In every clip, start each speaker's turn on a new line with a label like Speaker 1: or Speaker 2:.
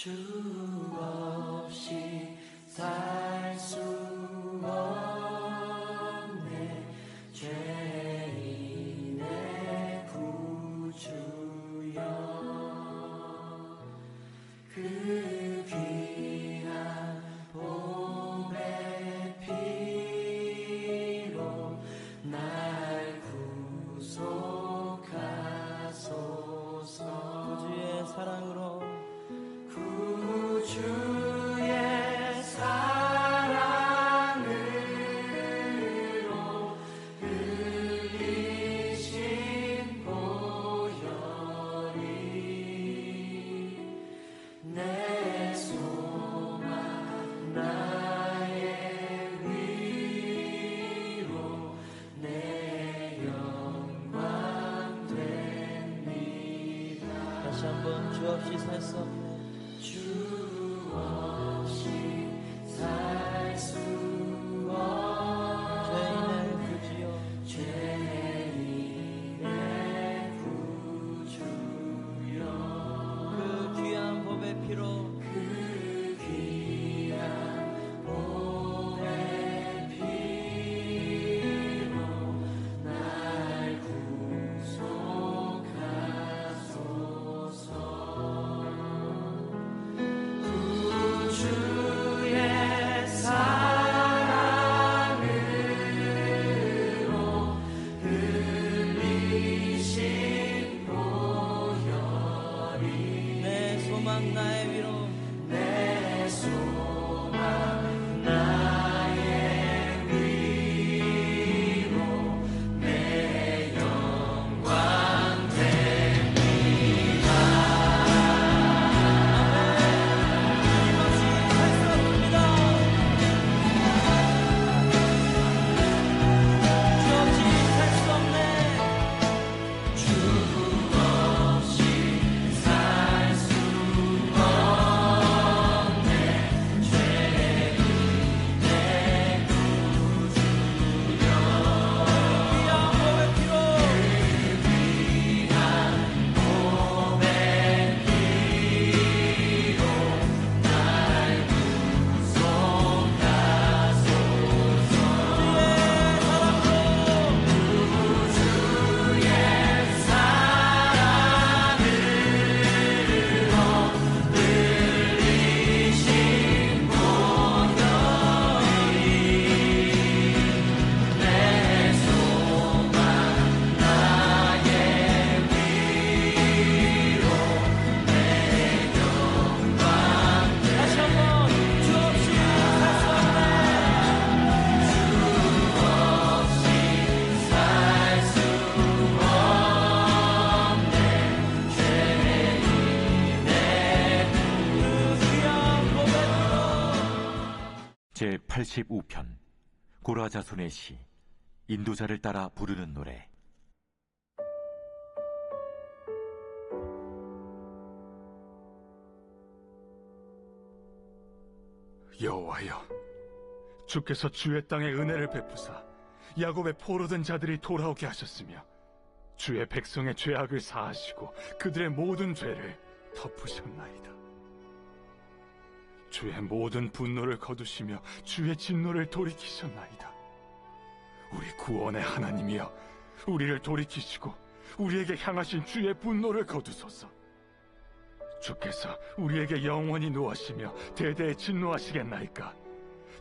Speaker 1: 주 없이 살 수 없네 죄인의 구주여 그 귀한 보배 피로 날 구속하소서 구주의 사랑으로 구주의 사랑으로 흘리신 보혈이 내 소망 나의 위로 내 영광 됩니다. 다시 한번 주 없이 살 수 없네 주 없이 살
Speaker 2: 제85편 고라 자손의 시 인도자를 따라 부르는 노래.
Speaker 3: 여호와여, 주께서 주의 땅에 은혜를 베푸사 야곱의 포로된 자들이 돌아오게 하셨으며 주의 백성의 죄악을 사하시고 그들의 모든 죄를 덮으셨나이다. 주의 모든 분노를 거두시며 주의 진노를 돌이키셨나이다. 우리 구원의 하나님이여, 우리를 돌이키시고 우리에게 향하신 주의 분노를 거두소서. 주께서 우리에게 영원히 노하시며 대대에 진노하시겠나이까?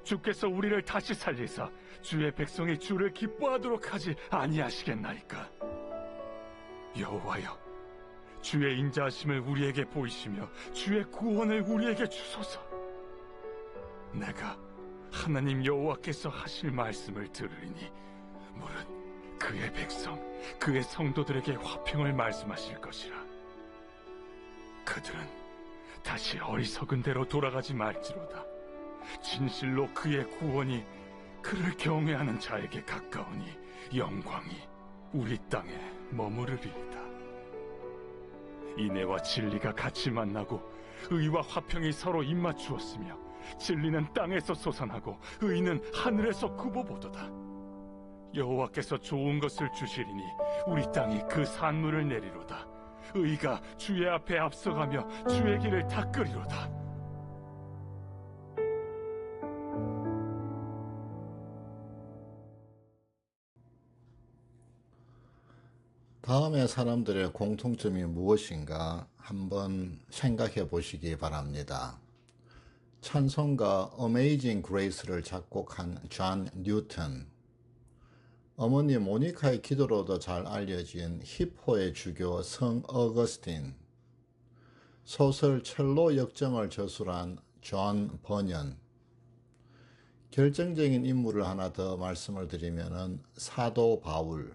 Speaker 3: 주께서 우리를 다시 살리사 주의 백성이 주를 기뻐하도록 하지 아니하시겠나이까? 여호와여, 주의 인자하심을 우리에게 보이시며 주의 구원을 우리에게 주소서. 내가 하나님 여호와께서 하실 말씀을 들으리니 무릇 그의 백성, 그의 성도들에게 화평을 말씀하실 것이라. 그들은 다시 어리석은 대로 돌아가지 말지로다. 진실로 그의 구원이 그를 경외하는 자에게 가까우니 영광이 우리 땅에 머무르리이다. 인애와 진리가 같이 만나고 의와 화평이 서로 입맞추었으며 진리는 땅에서 솟아나고 의는 하늘에서 굽어보도다. 여호와께서 좋은 것을 주시리니 우리 땅이 그 산물을 내리로다. 의가 주의 앞에 앞서가며 주의 길을 닦으리로다.
Speaker 4: 다음의 사람들의 공통점이 무엇인가 한번 생각해 보시기 바랍니다. 찬송가 Amazing Grace를 작곡한 존 뉴턴, 어머니 모니카의 기도로도 잘 알려진 히포의 주교 성 어거스틴, 소설 첼로 역정을 저술한 존 버년, 결정적인 인물을 하나 더 말씀을 드리면 사도 바울.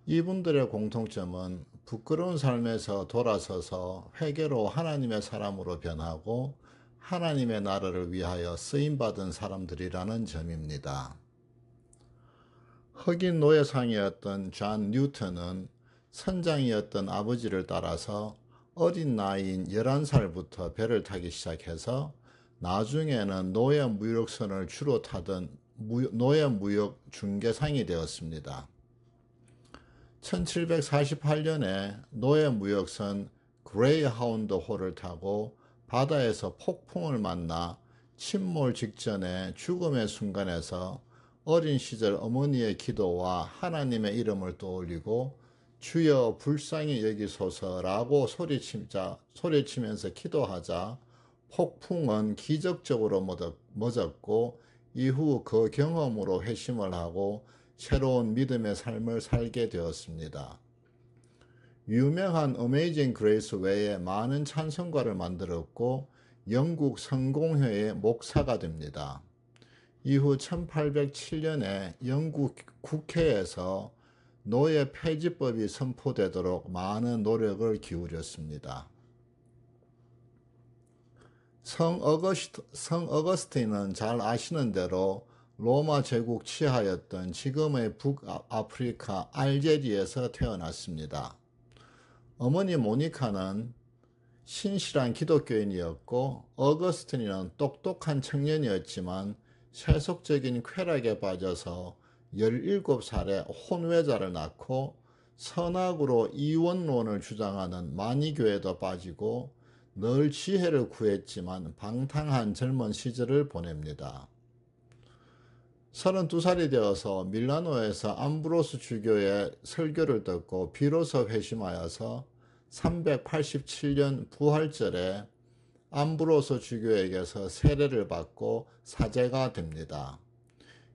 Speaker 4: 이분들의 공통점은 부끄러운 삶에서 돌아서서 회개로 하나님의 사람으로 변하고 하나님의 나라를 위하여 쓰임받은 사람들이라는 점입니다. 흑인 노예상이었던 존 뉴턴은 선장이었던 아버지를 따라서 어린 나이인 11살부터 배를 타기 시작해서 나중에는 노예무역선을 주로 타던 노예무역 중개상이 되었습니다. 1748년에 노예무역선 그레이하운드호를 타고 바다에서 폭풍을 만나 침몰 직전에 죽음의 순간에서 어린 시절 어머니의 기도와 하나님의 이름을 떠올리고 주여 불쌍히 여기소서라고 소리치면서 기도하자 폭풍은 기적적으로 멎었고 이후 그 경험으로 회심을 하고 새로운 믿음의 삶을 살게 되었습니다. 유명한 어메이징 그레이스 외에 많은 찬송가를 만들었고 영국 성공회의 목사가 됩니다. 이후 1807년에 영국 국회에서 노예 폐지법이 선포되도록 많은 노력을 기울였습니다. 성 어거스틴은 잘 아시는 대로 로마 제국 치하였던 지금의 북아프리카 알제리에서 태어났습니다. 어머니 모니카는 신실한 기독교인이었고 어거스틴은 똑똑한 청년이었지만 세속적인 쾌락에 빠져서 17살에 혼외자를 낳고 선악으로 이원론을 주장하는 마니교에도 빠지고 늘 지혜를 구했지만 방탕한 젊은 시절을 보냅니다. 32살이 되어서 밀라노에서 암브로스 주교의 설교를 듣고 비로소 회심하여서 387년 부활절에 암브로스 주교에게서 세례를 받고 사제가 됩니다.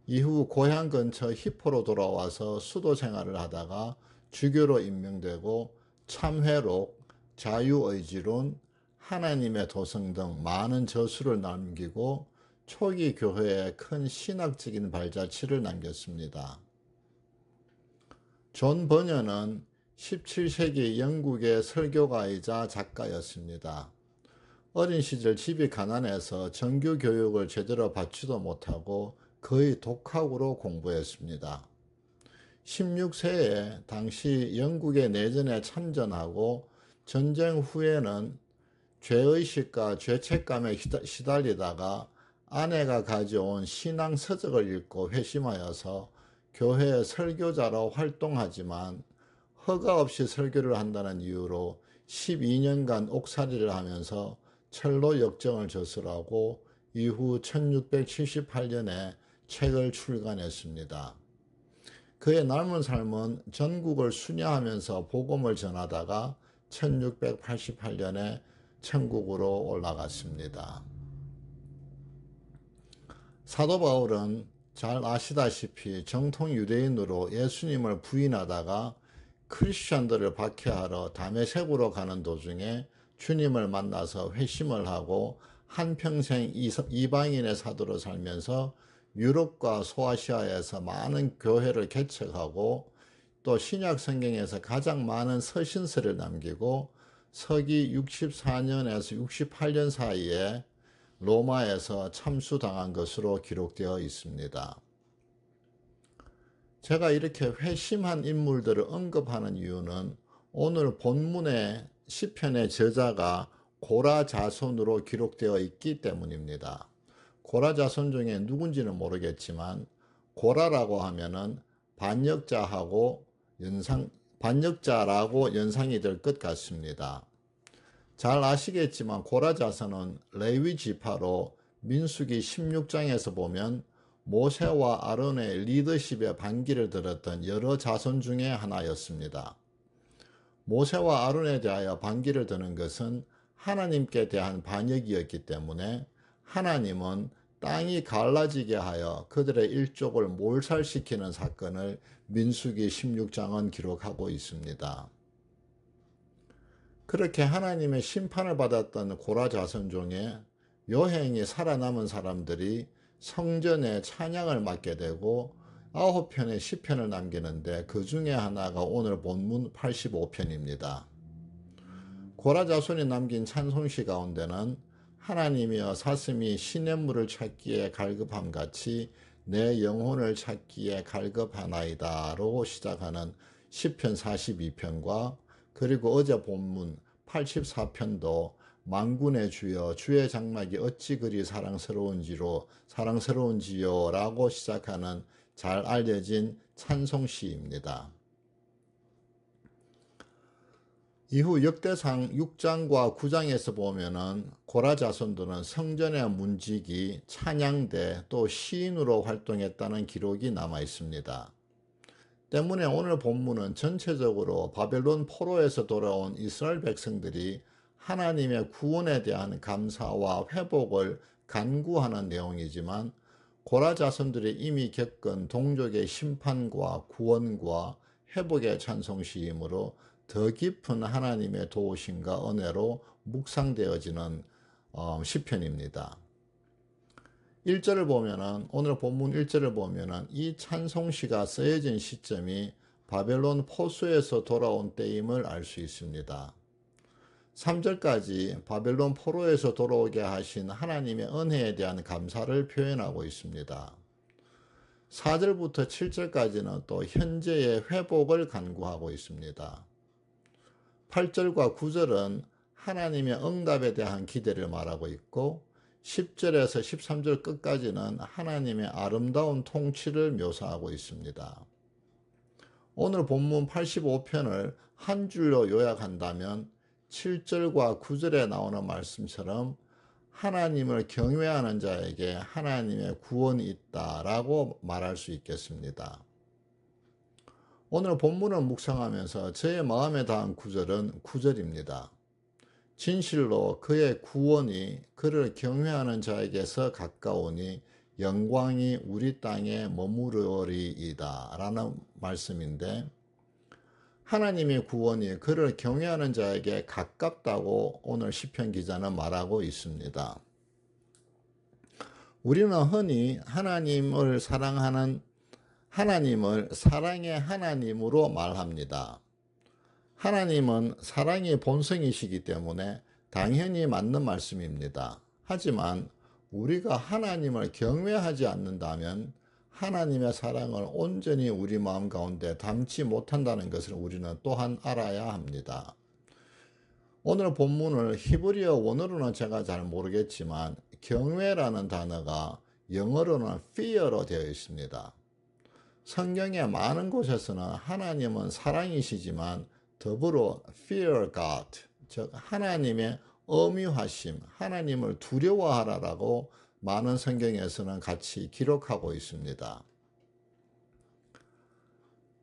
Speaker 4: 이후 고향 근처 히포로 돌아와서 수도 생활을 하다가 주교로 임명되고 참회록, 자유의지론, 하나님의 도성 등 많은 저수를 남기고 초기 교회에 큰 신학적인 발자취를 남겼습니다. 존 버년은 17세기 영국의 설교가이자 작가였습니다. 어린 시절 집이 가난해서 정규 교육을 제대로 받지도 못하고 거의 독학으로 공부했습니다. 16세에 당시 영국의 내전에 참전하고 전쟁 후에는 죄의식과 죄책감에 시달리다가 아내가 가져온 신앙 서적을 읽고 회심하여서 교회 설교자로 활동하지만 허가 없이 설교를 한다는 이유로 12년간 옥살이를 하면서 철로 역정을 저술하고 이후 1678년에 책을 출간했습니다. 그의 남은 삶은 전국을 순회하면서 복음을 전하다가 1688년에 천국으로 올라갔습니다. 사도 바울은 잘 아시다시피 정통 유대인으로 예수님을 부인하다가 크리스천들을 박해하러 다메섹으로 가는 도중에 주님을 만나서 회심을 하고 한평생 이방인의 사도로 살면서 유럽과 소아시아에서 많은 교회를 개척하고 또 신약 성경에서 가장 많은 서신서를 남기고 서기 64년에서 68년 사이에 로마에서 참수당한 것으로 기록되어 있습니다. 제가 이렇게 회심한 인물들을 언급하는 이유는 오늘 본문의 시편의 저자가 고라 자손으로 기록되어 있기 때문입니다. 고라 자손 중에 누군지는 모르겠지만 고라라고 하면은 반역자라고 연상이 될 것 같습니다. 잘 아시겠지만 고라 자손은 레위 지파로 민수기 16장에서 보면 모세와 아론의 리더십에 반기를 들었던 여러 자손 중에 하나였습니다. 모세와 아론에 대하여 반기를 드는 것은 하나님께 대한 반역이었기 때문에 하나님은 땅이 갈라지게 하여 그들의 일족을 몰살시키는 사건을 민수기 16장은 기록하고 있습니다. 그렇게 하나님의 심판을 받았던 고라 자손 중에 요행이 살아남은 사람들이 성전에 찬양을 맡게 되고 9편의 시편을 남기는데 그 중에 하나가 오늘 본문 85편입니다. 고라 자손이 남긴 찬송시 가운데는 하나님이여 사슴이 시냇물을 찾기에 갈급함같이 내 영혼을 찾기에 갈급하나이다로 시작하는 시편 42편과 그리고 어제 본문 84편도 만군의 주여 주의 장막이 어찌 그리 사랑스러운지요 라고 시작하는 잘 알려진 찬송시입니다. 이후 역대상 6장과 9장에서 보면은 고라 자손들은 성전의 문지기, 찬양대 또 시인으로 활동했다는 기록이 남아 있습니다. 때문에 오늘 본문은 전체적으로 바벨론 포로에서 돌아온 이스라엘 백성들이 하나님의 구원에 대한 감사와 회복을 간구하는 내용이지만 고라 자손들이 이미 겪은 동족의 심판과 구원과 회복의 찬송시이므로 더 깊은 하나님의 도우심과 은혜로 묵상되어지는 시편입니다. 1절을 보면은 오늘 본문 1절을 보면은 이 찬송시가 쓰여진 시점이 바벨론 포수에서 돌아온 때임을 알 수 있습니다. 3절까지 바벨론 포로에서 돌아오게 하신 하나님의 은혜에 대한 감사를 표현하고 있습니다. 4절부터 7절까지는 또 현재의 회복을 간구하고 있습니다. 8절과 9절은 하나님의 응답에 대한 기대를 말하고 있고 10절에서 13절 끝까지는 하나님의 아름다운 통치를 묘사하고 있습니다. 오늘 본문 85편을 한 줄로 요약한다면 7절과 9절에 나오는 말씀처럼 하나님을 경외하는 자에게 하나님의 구원이 있다라고 말할 수 있겠습니다. 오늘 본문을 묵상하면서 저의 마음에 닿은 구절은 9절입니다. 진실로 그의 구원이 그를 경외하는 자에게서 가까우니 영광이 우리 땅에 머무르리이다 라는 말씀인데 하나님의 구원이 그를 경외하는 자에게 가깝다고 오늘 시편 기자는 말하고 있습니다. 우리는 흔히 하나님을 사랑의 하나님으로 말합니다. 하나님은 사랑의 본성이시기 때문에 당연히 맞는 말씀입니다. 하지만 우리가 하나님을 경외하지 않는다면 하나님의 사랑을 온전히 우리 마음 가운데 담지 못한다는 것을 우리는 또한 알아야 합니다. 오늘 본문을 히브리어 원어로는 제가 잘 모르겠지만 경외라는 단어가 영어로는 fear로 되어 있습니다. 성경의 많은 곳에서는 하나님은 사랑이시지만 더불어 fear God, 즉 하나님의 엄유하심, 하나님을 두려워하라라고 많은 성경에서는 같이 기록하고 있습니다.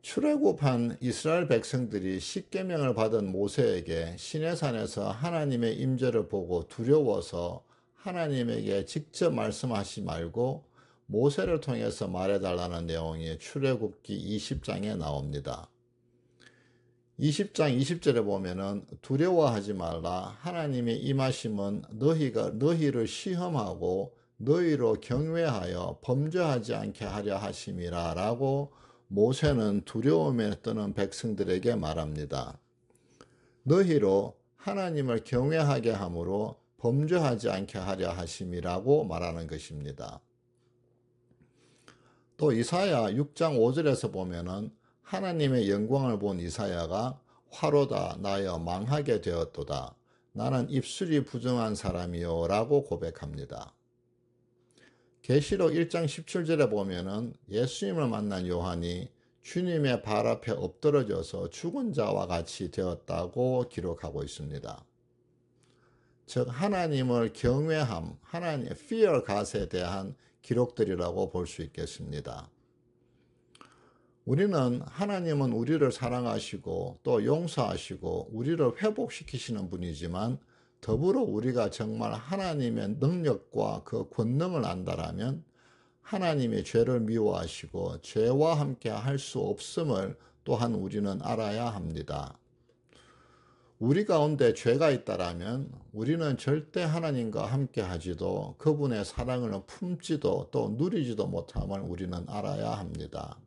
Speaker 4: 출애굽한 이스라엘 백성들이 십계명을 받은 모세에게 시내산에서 하나님의 임재를 보고 두려워서 하나님에게 직접 말씀하시 말고 모세를 통해서 말해달라는 내용이 출애굽기 20장에 나옵니다. 20장 20절에 보면은 두려워하지 말라. 하나님의 임하심은 너희를 시험하고 너희로 경외하여 범죄하지 않게 하려 하심이라 라고 모세는 두려움에 떠는 백성들에게 말합니다. 너희로 하나님을 경외하게 함으로 범죄하지 않게 하려 하심이라고 말하는 것입니다. 또 이사야 6장 5절에서 보면은 하나님의 영광을 본 이사야가 화로다 나여 망하게 되었도다. 나는 입술이 부정한 사람이요 라고 고백합니다. 계시록 1장 17절에 보면은 예수님을 만난 요한이 주님의 발 앞에 엎드러져서 죽은 자와 같이 되었다고 기록하고 있습니다. 즉 하나님을 경외함, 하나님 fear God에 대한 기록들이라고 볼 수 있겠습니다. 우리는 하나님은 우리를 사랑하시고 또 용서하시고 우리를 회복시키시는 분이지만 더불어 우리가 정말 하나님의 능력과 그 권능을 안다라면 하나님의 죄를 미워하시고 죄와 함께 할 수 없음을 또한 우리는 알아야 합니다. 우리 가운데 죄가 있다라면 우리는 절대 하나님과 함께 하지도 그분의 사랑을 품지도 또 누리지도 못함을 우리는 알아야 합니다.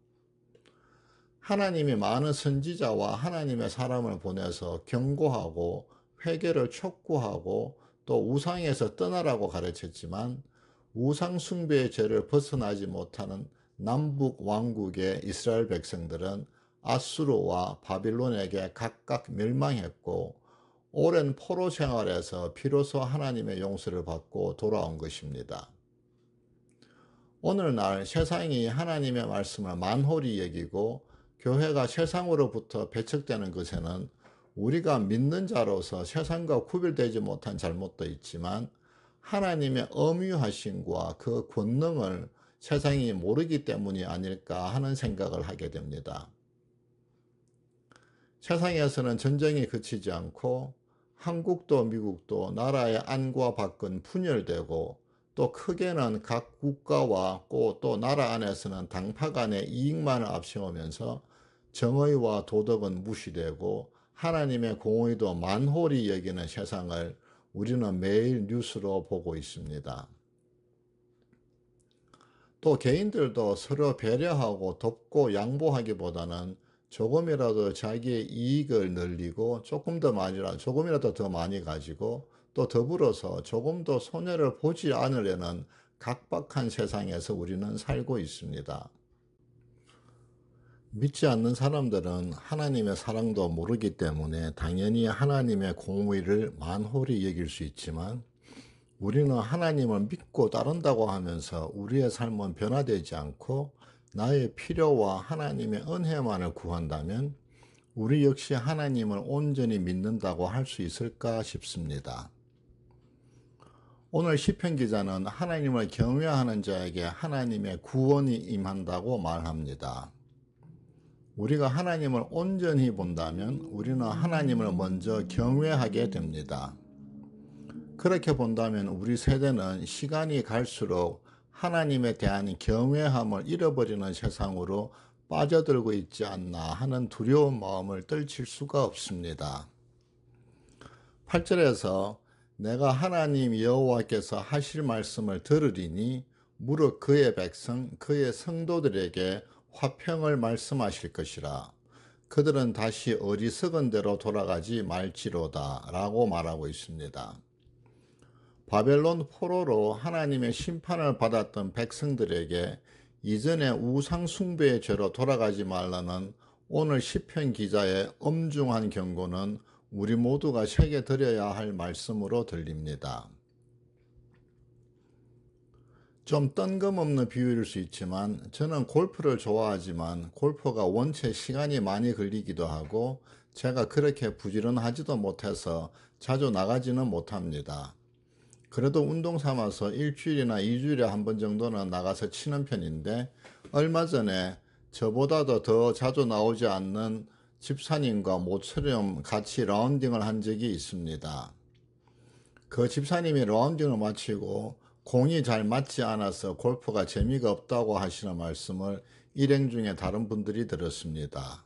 Speaker 4: 하나님이 많은 선지자와 하나님의 사람을 보내서 경고하고 회개를 촉구하고 또 우상에서 떠나라고 가르쳤지만 우상 숭배의 죄를 벗어나지 못하는 남북 왕국의 이스라엘 백성들은 아수르와 바빌론에게 각각 멸망했고 오랜 포로 생활에서 비로소 하나님의 용서를 받고 돌아온 것입니다. 오늘날 세상이 하나님의 말씀을 만홀히 여기고 교회가 세상으로부터 배척되는 것에는 우리가 믿는 자로서 세상과 구별되지 못한 잘못도 있지만 하나님의 엄유하심과 그 권능을 세상이 모르기 때문이 아닐까 하는 생각을 하게 됩니다. 세상에서는 전쟁이 그치지 않고 한국도 미국도 나라의 안과 밖은 분열되고 또 크게는 각 국가와 또 나라 안에서는 당파 간의 이익만을 앞세우면서 정의와 도덕은 무시되고 하나님의 공의도 만홀히 여기는 세상을 우리는 매일 뉴스로 보고 있습니다. 또 개인들도 서로 배려하고 돕고 양보하기보다는 조금이라도 자기의 이익을 늘리고 조금이라도 더 많이 가지고 또 더불어서 조금도 손해를 보지 않으려는 각박한 세상에서 우리는 살고 있습니다. 믿지 않는 사람들은 하나님의 사랑도 모르기 때문에 당연히 하나님의 공의를 만홀히 여길 수 있지만 우리는 하나님을 믿고 따른다고 하면서 우리의 삶은 변화되지 않고 나의 필요와 하나님의 은혜만을 구한다면 우리 역시 하나님을 온전히 믿는다고 할 수 있을까 싶습니다. 오늘 시편 기자는 하나님을 경외하는 자에게 하나님의 구원이 임한다고 말합니다. 우리가 하나님을 온전히 본다면 우리는 하나님을 먼저 경외하게 됩니다. 그렇게 본다면 우리 세대는 시간이 갈수록 하나님에 대한 경외함을 잃어버리는 세상으로 빠져들고 있지 않나 하는 두려운 마음을 떨칠 수가 없습니다. 8절에서 내가 하나님 여호와께서 하실 말씀을 들으리니 무릇 그의 백성 그의 성도들에게 화평을 말씀하실 것이라. 그들은 다시 어리석은 대로 돌아가지 말지로다 라고 말하고 있습니다. 바벨론 포로로 하나님의 심판을 받았던 백성들에게 이전의 우상 숭배의 죄로 돌아가지 말라는 오늘 시편 기자의 엄중한 경고는 우리 모두가 새겨들어야 할 말씀으로 들립니다. 좀 뜬금없는 비유일 수 있지만 저는 골프를 좋아하지만 골프가 원체 시간이 많이 걸리기도 하고 제가 그렇게 부지런하지도 못해서 자주 나가지는 못합니다. 그래도 운동 삼아서 일주일이나 2주일에 한 번 정도는 나가서 치는 편인데 얼마 전에 저보다도 더 자주 나오지 않는 집사님과 모처럼 같이 라운딩을 한 적이 있습니다. 그 집사님이 라운딩을 마치고 공이 잘 맞지 않아서 골프가 재미가 없다고 하시는 말씀을 일행 중에 다른 분들이 들었습니다.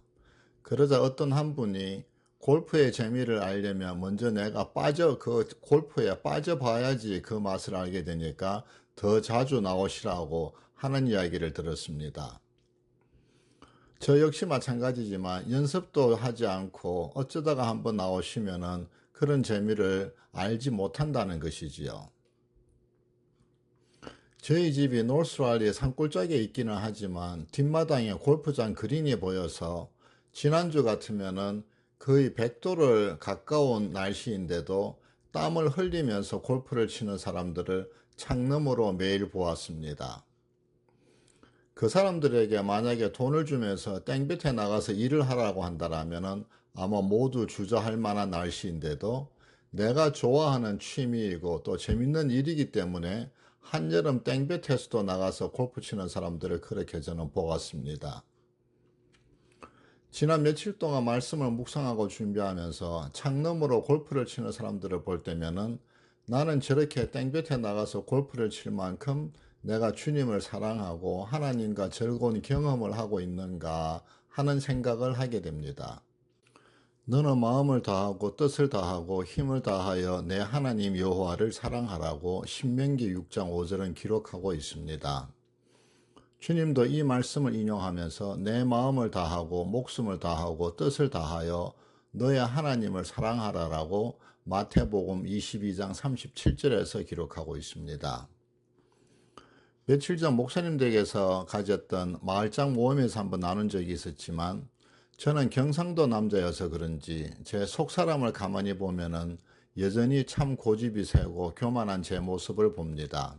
Speaker 4: 그러자 어떤 한 분이 골프의 재미를 알려면 먼저 내가 그 골프에 빠져봐야지 그 맛을 알게 되니까 더 자주 나오시라고 하는 이야기를 들었습니다. 저 역시 마찬가지지만 연습도 하지 않고 어쩌다가 한번 나오시면은 그런 재미를 알지 못한다는 것이지요. 저희 집이 노스랄리의 산골짜기에 있기는 하지만 뒷마당에 골프장 그린이 보여서 지난주 같으면은 거의 100도를 가까운 날씨인데도 땀을 흘리면서 골프를 치는 사람들을 창너머로 매일 보았습니다. 그 사람들에게 만약에 돈을 주면서 땡볕에 나가서 일을 하라고 한다라면은 아마 모두 주저할 만한 날씨인데도 내가 좋아하는 취미이고 또 재밌는 일이기 때문에 한여름 땡볕에서도 나가서 골프 치는 사람들을 그렇게 저는 보았습니다. 지난 며칠 동안 말씀을 묵상하고 준비하면서 창너머로 골프를 치는 사람들을 볼 때면은 나는 저렇게 땡볕에 나가서 골프를 칠 만큼 내가 주님을 사랑하고 하나님과 즐거운 경험을 하고 있는가 하는 생각을 하게 됩니다. 너는 마음을 다하고 뜻을 다하고 힘을 다하여 내 하나님 여호와를 사랑하라고 신명기 6장 5절은 기록하고 있습니다. 주님도 이 말씀을 인용하면서 내 마음을 다하고 목숨을 다하고 뜻을 다하여 너의 하나님을 사랑하라라고 마태복음 22장 37절에서 기록하고 있습니다. 며칠 전 목사님 댁에서 가졌던 마을장 모임에서 한번 나눈 적이 있었지만 저는 경상도 남자여서 그런지 제 속사람을 가만히 보면은 여전히 참 고집이 세고 교만한 제 모습을 봅니다.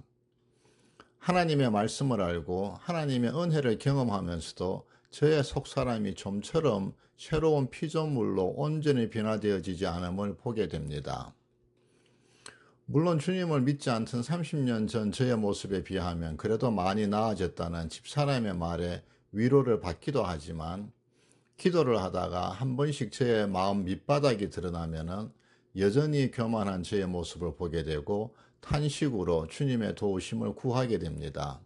Speaker 4: 하나님의 말씀을 알고 하나님의 은혜를 경험하면서도 저의 속사람이 좀처럼 새로운 피조물로 온전히 변화되어지지 않음을 보게 됩니다. 물론 주님을 믿지 않던 30년 전 저의 모습에 비하면 그래도 많이 나아졌다는 집사람의 말에 위로를 받기도 하지만 기도를 하다가 한 번씩 저의 마음 밑바닥이 드러나면은 여전히 교만한 저의 모습을 보게 되고 탄식으로 주님의 도우심을 구하게 됩니다.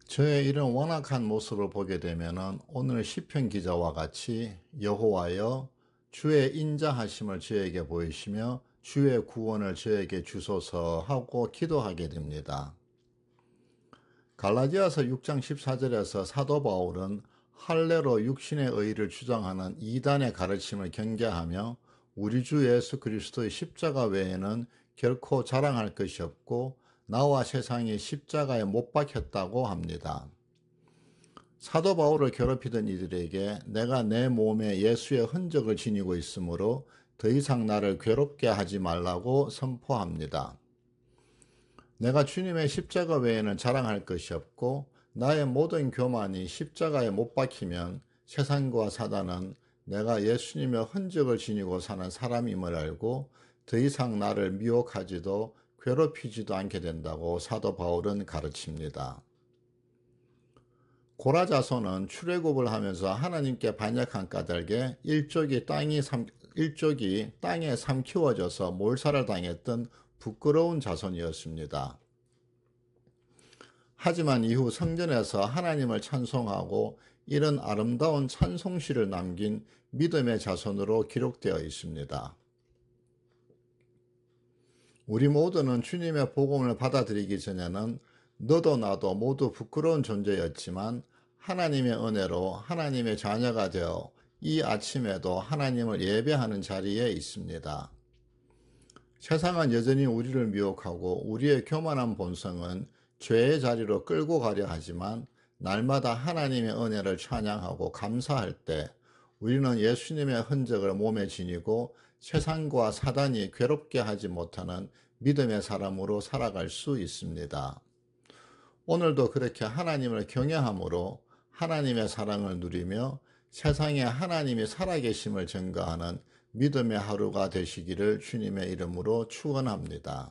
Speaker 4: 저의 이런 완악한 모습을 보게 되면은 오늘 시편 기자와 같이 여호와여 주의 인자하심을 저에게 보이시며 주의 구원을 저에게 주소서 하고 기도하게 됩니다. 갈라디아서 6장 14절에서 사도 바울은 할례로 육신의 의의를 주장하는 이단의 가르침을 경계하며 우리 주 예수 그리스도의 십자가 외에는 결코 자랑할 것이 없고 나와 세상이 십자가에 못 박혔다고 합니다. 사도 바울을 괴롭히던 이들에게 내가 내 몸에 예수의 흔적을 지니고 있으므로 더 이상 나를 괴롭게 하지 말라고 선포합니다. 내가 주님의 십자가 외에는 자랑할 것이 없고 나의 모든 교만이 십자가에 못 박히면 세상과 사단은 내가 예수님의 흔적을 지니고 사는 사람임을 알고 더 이상 나를 미혹하지도 괴롭히지도 않게 된다고 사도 바울은 가르칩니다. 고라 자손은 출애굽을 하면서 하나님께 반역한 까닭에 일족이 땅에 삼키워져서 몰살을 당했던 부끄러운 자손이었습니다. 하지만 이후 성전에서 하나님을 찬송하고 이런 아름다운 찬송시를 남긴 믿음의 자손으로 기록되어 있습니다. 우리 모두는 주님의 복음을 받아들이기 전에는 너도 나도 모두 부끄러운 존재였지만 하나님의 은혜로 하나님의 자녀가 되어 이 아침에도 하나님을 예배하는 자리에 있습니다. 세상은 여전히 우리를 미혹하고 우리의 교만한 본성은 죄의 자리로 끌고 가려 하지만 날마다 하나님의 은혜를 찬양하고 감사할 때 우리는 예수님의 흔적을 몸에 지니고 세상과 사단이 괴롭게 하지 못하는 믿음의 사람으로 살아갈 수 있습니다. 오늘도 그렇게 하나님을 경외함으로 하나님의 사랑을 누리며 세상에 하나님이 살아계심을 증거하는 믿음의 하루가 되시기를 주님의 이름으로 축원합니다.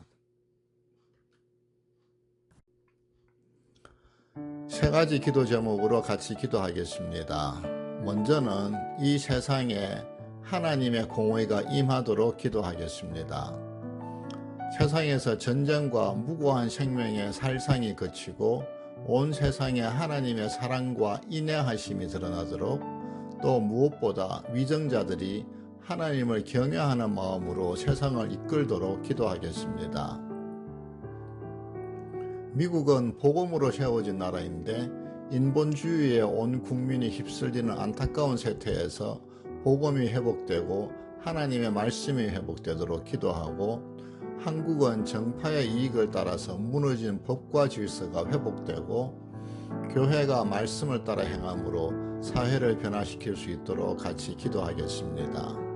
Speaker 4: 세 가지 기도 제목으로 같이 기도하겠습니다. 먼저는 이 세상에 하나님의 공의가 임하도록 기도하겠습니다. 세상에서 전쟁과 무고한 생명의 살상이 그치고 온 세상에 하나님의 사랑과 인내하심이 드러나도록 또 무엇보다 위정자들이 하나님을 경외하는 마음으로 세상을 이끌도록 기도하겠습니다. 미국은 복음으로 세워진 나라인데 인본주의에 온 국민이 휩쓸리는 안타까운 세태에서 복음이 회복되고 하나님의 말씀이 회복되도록 기도하고 한국은 정파의 이익을 따라서 무너진 법과 질서가 회복되고 교회가 말씀을 따라 행함으로 사회를 변화시킬 수 있도록 같이 기도하겠습니다.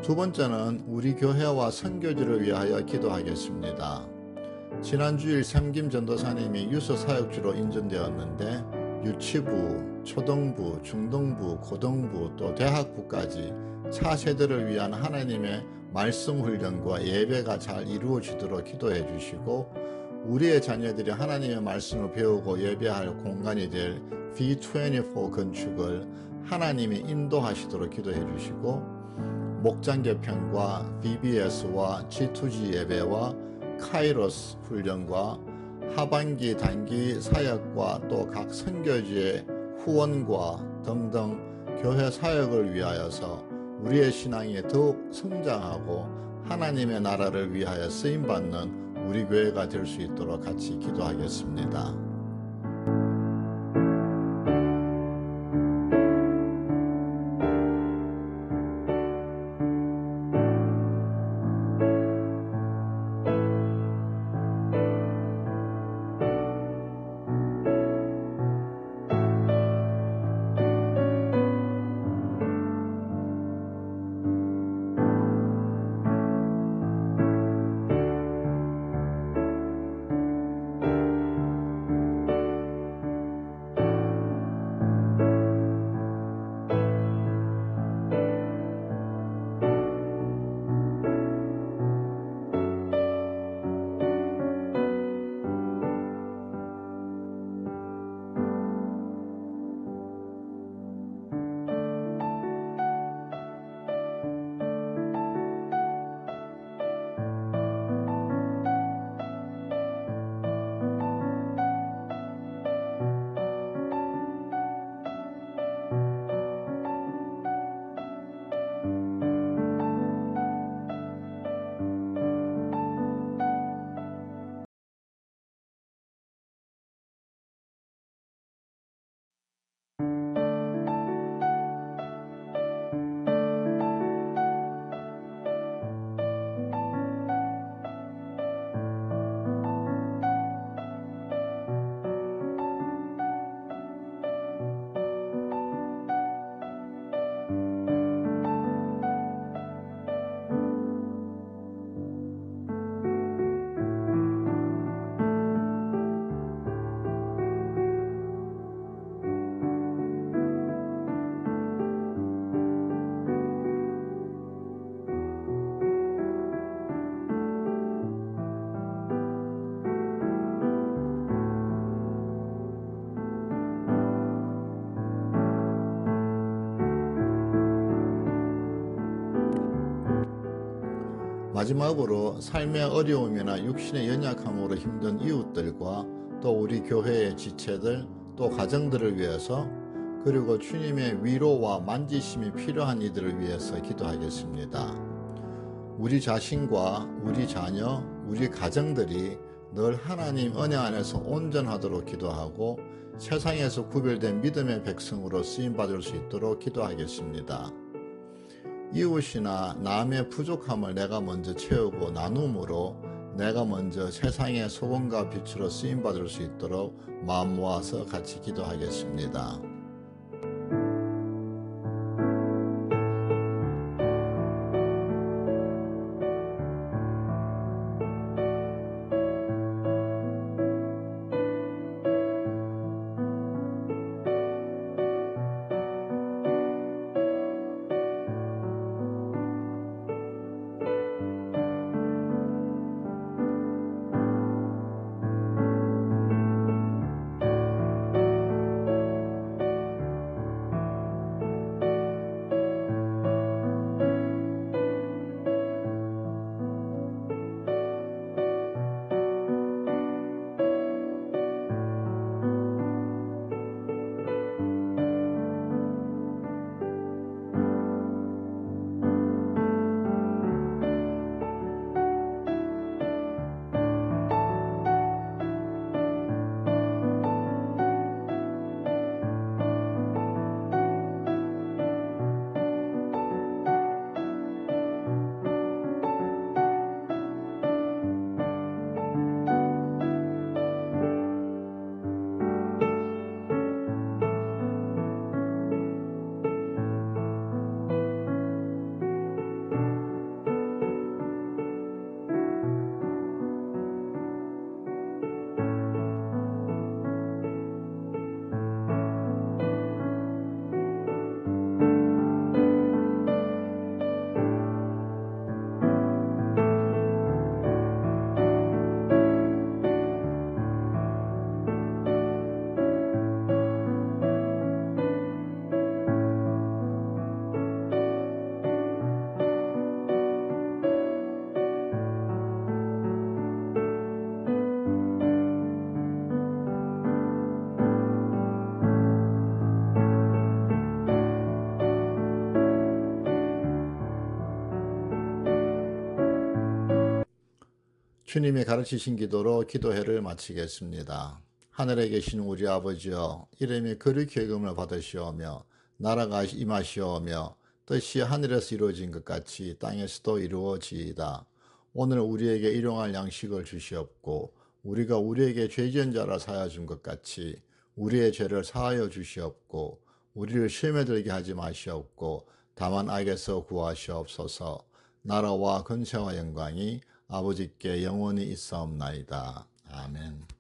Speaker 4: 두 번째는 우리 교회와 선교지를 위하여 기도하겠습니다. 지난 주일 샘김 전도사님이 유서 사역주로 인전되었는데 유치부, 초등부, 중등부, 고등부 또 대학부까지 차세대를 위한 하나님의 말씀 훈련과 예배가 잘 이루어지도록 기도해 주시고 우리의 자녀들이 하나님의 말씀을 배우고 예배할 공간이 될 V24 건축을 하나님이 인도하시도록 기도해 주시고 목장 개편과 VBS와 G2G 예배와 카이로스 훈련과 하반기 단기 사역과 또 각 선교지의 후원과 등등 교회 사역을 위하여서 우리의 신앙이 더욱 성장하고 하나님의 나라를 위하여 쓰임받는 우리 교회가 될 수 있도록 같이 기도하겠습니다. 마지막으로 삶의 어려움이나 육신의 연약함으로 힘든 이웃들과 또 우리 교회의 지체들 또 가정들을 위해서 그리고 주님의 위로와 만지심이 필요한 이들을 위해서 기도하겠습니다. 우리 자신과 우리 자녀, 우리 가정들이 늘 하나님 은혜 안에서 온전하도록 기도하고 세상에서 구별된 믿음의 백성으로 쓰임받을 수 있도록 기도하겠습니다. 이웃이나 남의 부족함을 내가 먼저 채우고 나눔으로 내가 먼저 세상의 소금과 빛으로 쓰임받을 수 있도록 마음 모아서 같이 기도하겠습니다. 주님이 가르치신 기도로 기도회를 마치겠습니다. 하늘에 계신 우리 아버지여, 이름이 거룩히 여김을 받으시오며 나라가 임하시오며 뜻이 하늘에서 이루어진 것 같이 땅에서도 이루어지이다. 오늘 우리에게 일용할 양식을 주시옵고 우리가 우리에게 죄지은 자를 사하여 준 것 같이 우리의 죄를 사하여 주시옵고 우리를 시험에 들게 하지 마시옵고 다만 악에서 구하시옵소서. 나라와 권세와 영광이 아버지께 영원히 있사옵나이다. 아멘.